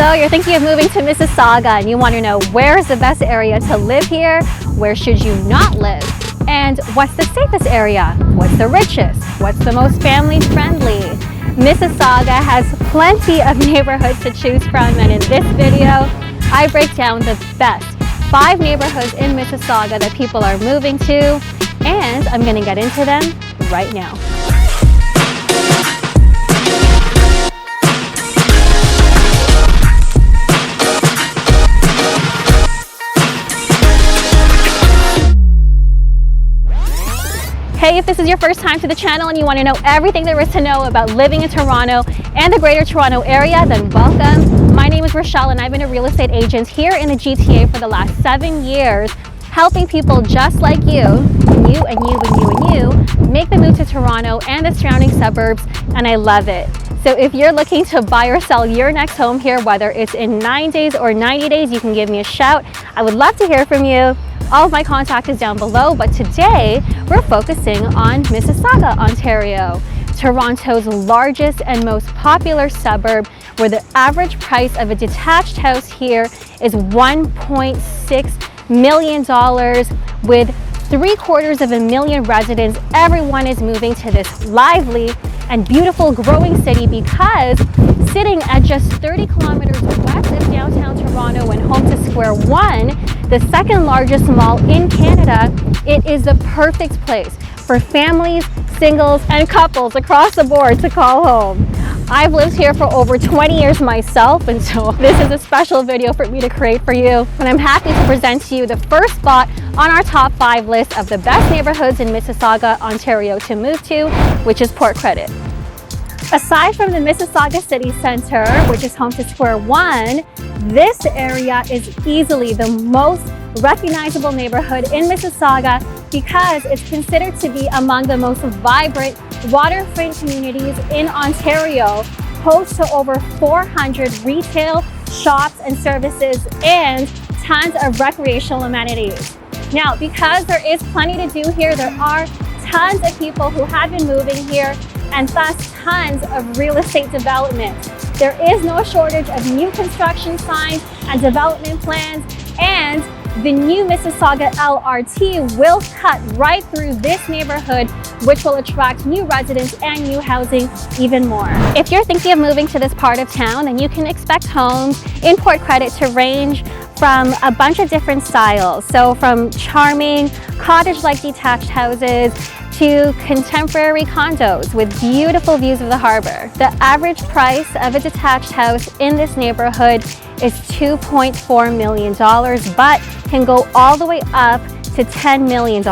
So you're thinking of moving to Mississauga and you want to know where's the best area to live here, where should you not live, and what's the safest area, what's the richest, what's the most family friendly. Mississauga has plenty of neighborhoods to choose from, and in this video I break down the best 5 neighborhoods in Mississauga that people are moving to, and I'm going to get into them right now. Hey, if this is your first time to the channel and you want to know everything there is to know about living in Toronto and the Greater Toronto Area, then welcome. My name is Rochelle and I've been a real estate agent here in the GTA for the last 7 years, helping people just like you, make the move to Toronto and the surrounding suburbs, and I love it. So if you're looking to buy or sell your next home here, whether it's in 9 days or 90 days, you can give me a shout. I would love to hear from you. All of my contact is down below, but today we're focusing on Mississauga, Ontario, Toronto's largest and most popular suburb, where the average price of a detached house here is $1.6 million with 750,000 residents. Everyone is moving to this lively and beautiful growing city because sitting at just 30 kilometers west of downtown Toronto and home to Square One, the second largest mall in Canada, it is the perfect place for families, singles, and couples across the board to call home. I've lived here for over 20 years myself, and so this is a special video for me to create for you. And I'm happy to present to you the first spot on our top 5 list of the best neighborhoods in Mississauga, Ontario to move to, which is Port Credit. Aside from the Mississauga City Centre, which is home to Square One, this area is easily the most recognizable neighborhood in Mississauga because it's considered to be among the most vibrant waterfront communities in Ontario, host to over 400 retail shops and services and tons of recreational amenities. Now, because there is plenty to do here, there are tons of people who have been moving here and thus tons of real estate development. There is no shortage of new construction signs and development plans, and the new Mississauga LRT will cut right through this neighborhood, which will attract new residents and new housing even more. If you're thinking of moving to this part of town, then you can expect homes in Port Credit to range from a bunch of different styles. So from charming cottage-like detached houses to contemporary condos with beautiful views of the harbor. The average price of a detached house in this neighborhood is $2.4 million, but can go all the way up to $10 million.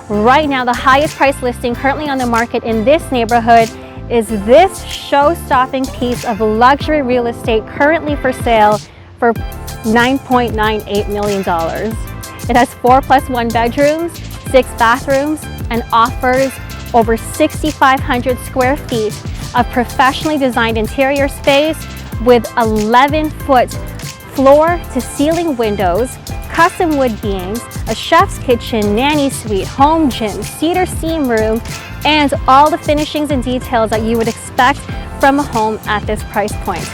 Right now, the highest price listing currently on the market in this neighborhood is this show-stopping piece of luxury real estate currently for sale for $9.98 million. It has 4+1 bedrooms, 6 bathrooms, and offers over 6,500 square feet of professionally designed interior space with 11-foot floor-to-ceiling windows, custom wood beams, a chef's kitchen, nanny suite, home gym, cedar steam room, and all the finishings and details that you would expect from a home at this price point.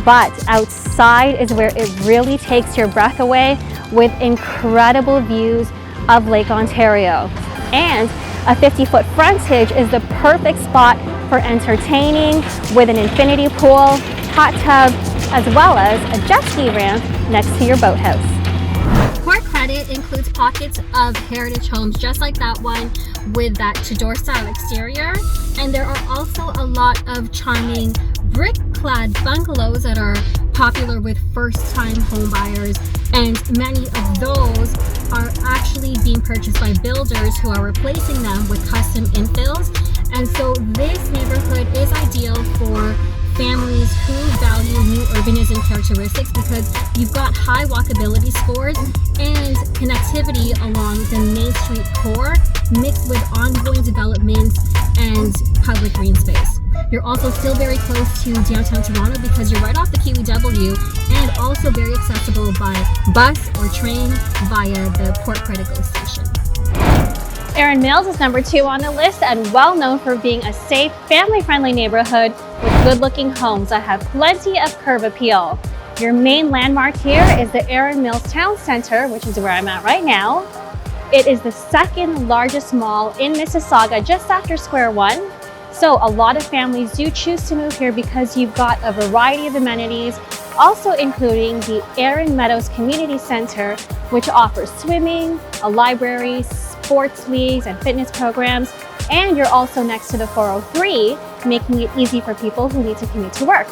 But outside is where it really takes your breath away with incredible views of Lake Ontario. And a 50-foot frontage is the perfect spot for entertaining with an infinity pool, hot tub, as well as a jet ski ramp next to your boathouse. Port Credit includes pockets of heritage homes just like that one with that Tudor style exterior, and there are also a lot of charming brick-clad bungalows that are popular with first-time home buyers, and many of those are actually being purchased by builders who are replacing them with custom infills. And so this neighborhood is ideal for families who value new urbanism characteristics because you've got high walkability scores and connectivity along the Main Street core mixed with ongoing development and public green space. You're also still very close to downtown Toronto because you're right off the QEW and also very accessible by bus or train via the Port Credit GO station. Erin Mills is number 2 on the list and well known for being a safe, family-friendly neighborhood with good-looking homes that have plenty of curb appeal. Your main landmark here is the Erin Mills Town Center, which is where I'm at right now. It is the second largest mall in Mississauga, just after Square One. So a lot of families do choose to move here because you've got a variety of amenities, also including the Erin Meadows Community Center, which offers swimming, a library, sports leagues and fitness programs, and you're also next to the 403, making it easy for people who need to commute to work.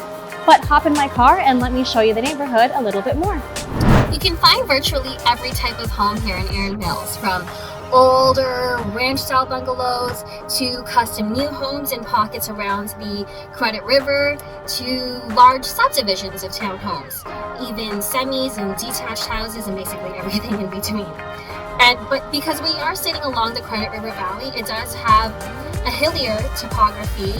But hop in my car and let me show you the neighborhood a little bit more. You can find virtually every type of home here in Erin Mills, from older ranch-style bungalows to custom new homes in pockets around the Credit River to large subdivisions of townhomes, even semis and detached houses and basically everything in between. But because we are sitting along the Credit River Valley, it does have a hillier topography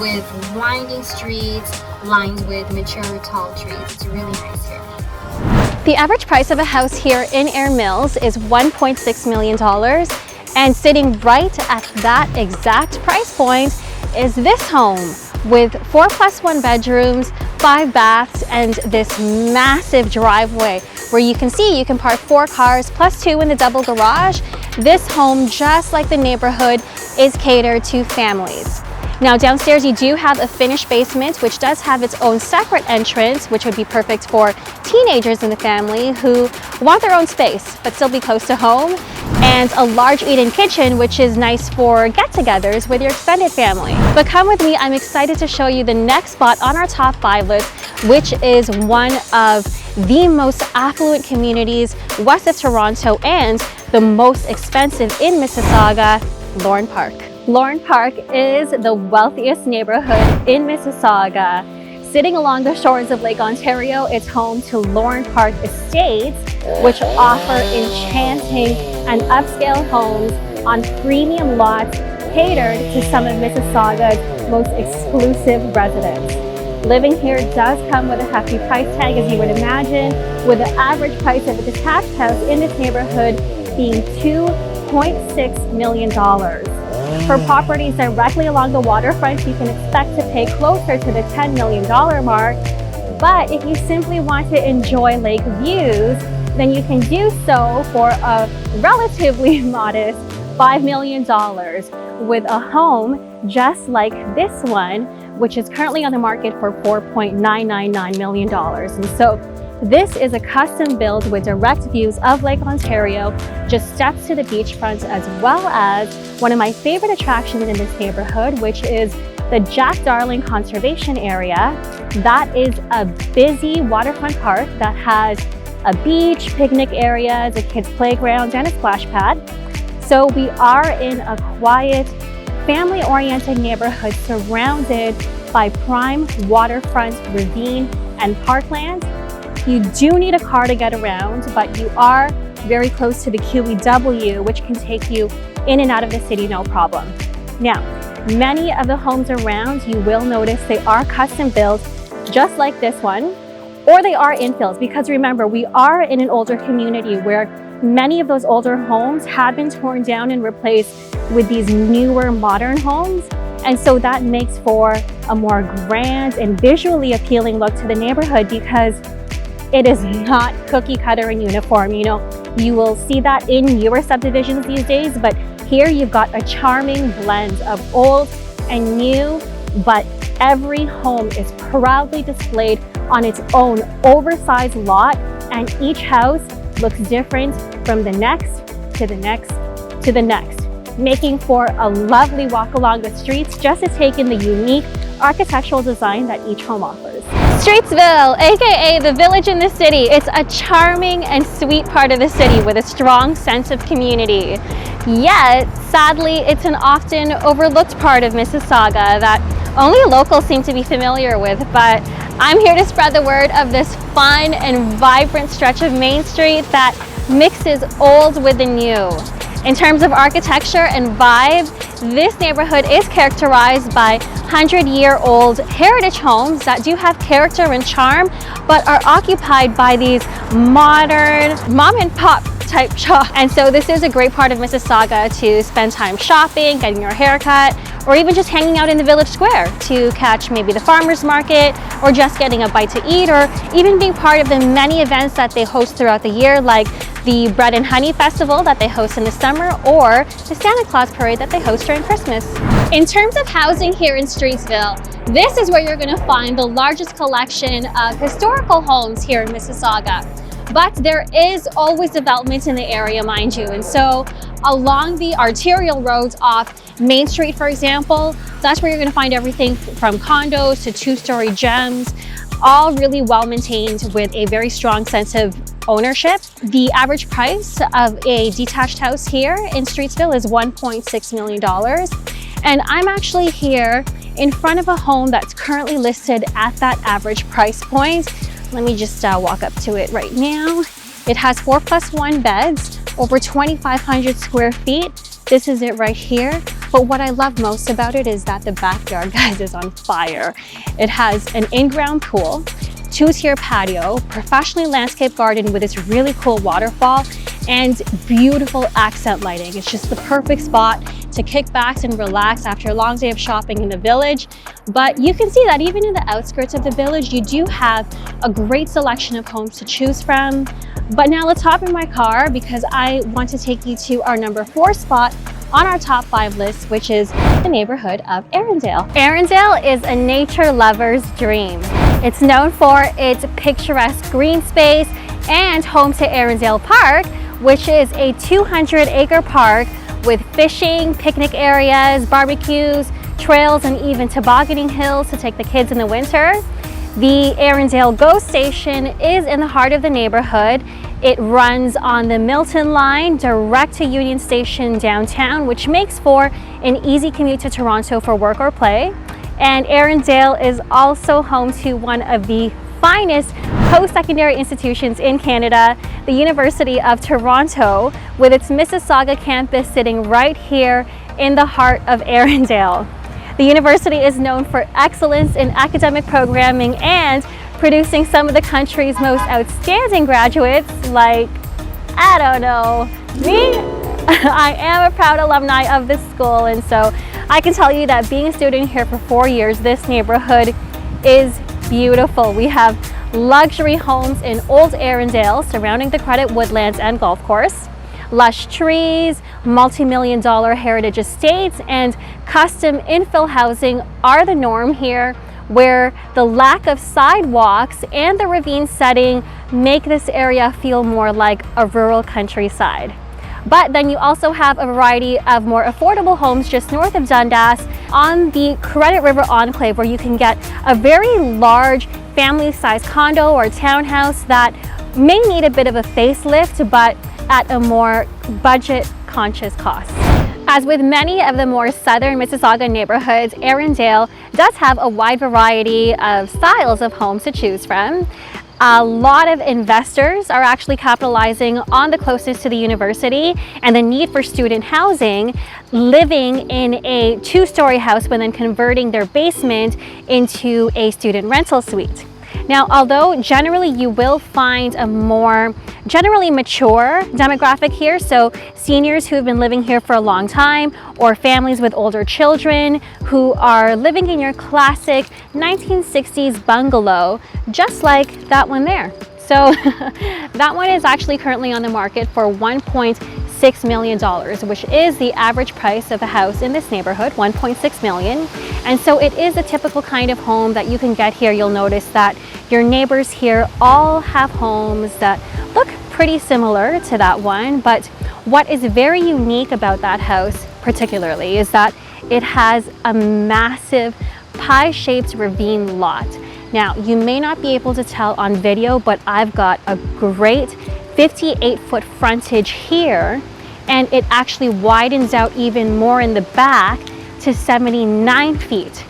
with winding streets lined with mature tall trees. It's really nice here. The average price of a house here in Erin Mills is $1.6 million, and sitting right at that exact price point is this home with 4+1 bedrooms, 5 baths, and this massive driveway where you can park 4 cars plus 2 in the double garage. This home, just like the neighborhood, is catered to families. Now downstairs you do have a finished basement, which does have its own separate entrance, which would be perfect for teenagers in the family who want their own space but still be close to home, and a large eat-in kitchen, which is nice for get-togethers with your extended family. But come with me, I'm excited to show you the next spot on our top 5 list, which is one of the most affluent communities west of Toronto and the most expensive in Mississauga, Lorne Park. Lorne Park is the wealthiest neighborhood in Mississauga. Sitting along the shores of Lake Ontario, it's home to Lorne Park Estates, which offer enchanting and upscale homes on premium lots catered to some of Mississauga's most exclusive residents. Living here does come with a hefty price tag, as you would imagine, with the average price of a detached house in this neighborhood being $2.6 million. For properties directly along the waterfront, you can expect to pay closer to the $10 million mark. But if you simply want to enjoy lake views, then you can do so for a relatively modest $5 million with a home just like this one, which is currently on the market for $4.999 million. And so this is a custom build with direct views of Lake Ontario, just steps to the beachfront, as well as one of my favorite attractions in this neighborhood, which is the Jack Darling Conservation Area. That is a busy waterfront park that has a beach, picnic areas, a kids' playground, and a splash pad. So we are in a quiet, family-oriented neighborhood surrounded by prime waterfront, ravine, and parkland. You do need a car to get around, but you are very close to the QEW, which can take you in and out of the city no problem. Now, many of the homes around, you will notice they are custom built, just like this one, or they are infills, because remember, we are in an older community where many of those older homes have been torn down and replaced with these newer modern homes. And so that makes for a more grand and visually appealing look to the neighborhood, because it is not cookie cutter and uniform. You know, you will see that in newer subdivisions these days, but here you've got a charming blend of old and new, but every home is proudly displayed on its own oversized lot, and each house looks different from the next to the next to the next, making for a lovely walk along the streets just to take in the unique architectural design that each home offers. Streetsville, aka the village in the city. It's a charming and sweet part of the city with a strong sense of community. Yet, sadly, it's an often overlooked part of Mississauga that only locals seem to be familiar with, but I'm here to spread the word of this fun and vibrant stretch of Main Street that mixes old with the new. In terms of architecture and vibe, this neighborhood is characterized by 100-year-old heritage homes that do have character and charm, but are occupied by these modern mom-and-pop type shop. And so this is a great part of Mississauga to spend time shopping, getting your hair cut, or even just hanging out in the village square to catch maybe the farmer's market, or just getting a bite to eat, or even being part of the many events that they host throughout the year, like the Bread and Honey Festival that they host in the summer, or the Santa Claus Parade that they host during Christmas. In terms of housing here in Streetsville, this is where you're going to find the largest collection of historical homes here in Mississauga. But there is always development in the area, mind you. And so along the arterial roads off Main Street, for example, that's where you're going to find everything from condos to two-story gems, all really well maintained with a very strong sense of ownership. The average price of a detached house here in Streetsville is $1.6 million. And I'm actually here in front of a home that's currently listed at that average price point. Let me just walk up to it right now. It has 4+1 beds, over 2,500 square feet. This is it right here. But what I love most about it is that the backyard, guys, is on fire. It has an in-ground pool, two-tier patio, professionally landscaped garden with this really cool waterfall, and beautiful accent lighting. It's just the perfect spot to kick back and relax after a long day of shopping in the village. But you can see that even in the outskirts of the village, you do have a great selection of homes to choose from. But now let's hop in my car because I want to take you to our number 4 spot on our top 5 list, which is the neighborhood of Erindale. Erindale is a nature lover's dream. It's known for its picturesque green space and home to Erindale Park, which is a 200-acre park with fishing, picnic areas, barbecues, trails, and even tobogganing hills to take the kids in the winter. The Erindale GO station is in the heart of the neighborhood. It runs on the Milton line direct to Union Station downtown, which makes for an easy commute to Toronto for work or play. And Erindale is also home to one of the finest post-secondary institutions in Canada, the University of Toronto, with its Mississauga campus sitting right here in the heart of Erindale. The university is known for excellence in academic programming and producing some of the country's most outstanding graduates, like, I don't know, me? I am a proud alumni of this school, and so I can tell you that being a student here for 4 years, this neighborhood is beautiful. We have luxury homes in Old Erindale surrounding the Credit Woodlands and golf course, lush trees, multi-million-dollar heritage estates, and custom infill housing are the norm here, where the lack of sidewalks and the ravine setting make this area feel more like a rural countryside. But then you also have a variety of more affordable homes just north of Dundas on the Credit River Enclave, where you can get a very large family-sized condo or townhouse that may need a bit of a facelift, but at a more budget-conscious cost. As with many of the more southern Mississauga neighborhoods, Erindale does have a wide variety of styles of homes to choose from. A lot of investors are actually capitalizing on the closeness to the university and the need for student housing, living in a 2-story house but then converting their basement into a student rental suite. Now, although generally you will find a more generally mature demographic here, so seniors who have been living here for a long time, or families with older children who are living in your classic 1960s bungalow, just like that one there. So that one is actually currently on the market for $1.6 million, which is the average price of a house in this neighborhood, $1.6 million. And so it is a typical kind of home that you can get here. You'll notice that your neighbors here all have homes that look pretty similar to that one. But what is very unique about that house particularly is that it has a massive pie-shaped ravine lot. Now, you may not be able to tell on video, but I've got a great 58-foot frontage here, and it actually widens out even more in the back to 79 feet,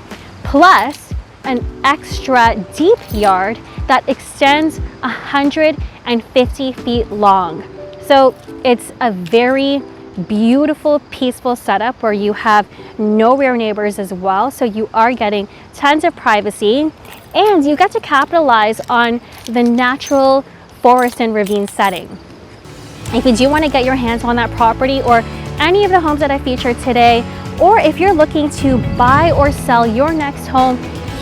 plus an extra deep yard that extends 150 feet long. So it's a very beautiful, peaceful setup where you have no rear neighbors as well. So you are getting tons of privacy, and you get to capitalize on the natural forest and ravine setting. If you do want to get your hands on that property or any of the homes that I featured today, or if you're looking to buy or sell your next home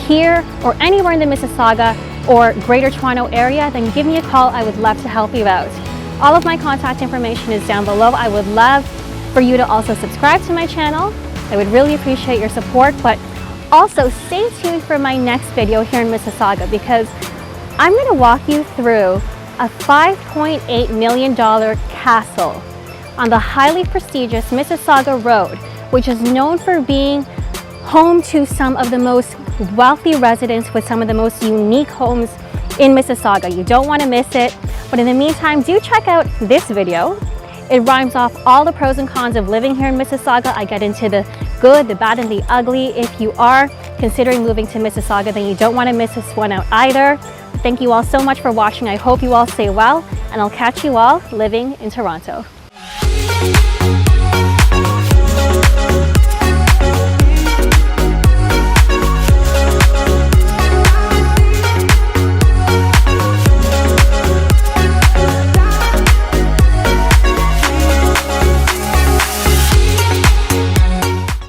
here or anywhere in the Mississauga or Greater Toronto area, then give me a call. I would love to help you out. All of my contact information is down below. I would love for you to also subscribe to my channel. I would really appreciate your support, but also stay tuned for my next video here in Mississauga, because I'm going to walk you through a $5.8 million castle on the highly prestigious Mississauga Road, which is known for being home to some of the most wealthy residents with some of the most unique homes in Mississauga. You don't want to miss it. But in the meantime, do check out this video. It rhymes off all the pros and cons of living here in Mississauga. I get into the good, the bad, and the ugly. If you are considering moving to Mississauga, then you don't want to miss this one out either. Thank you all so much for watching. I hope you all stay well, and I'll catch you all living in Toronto.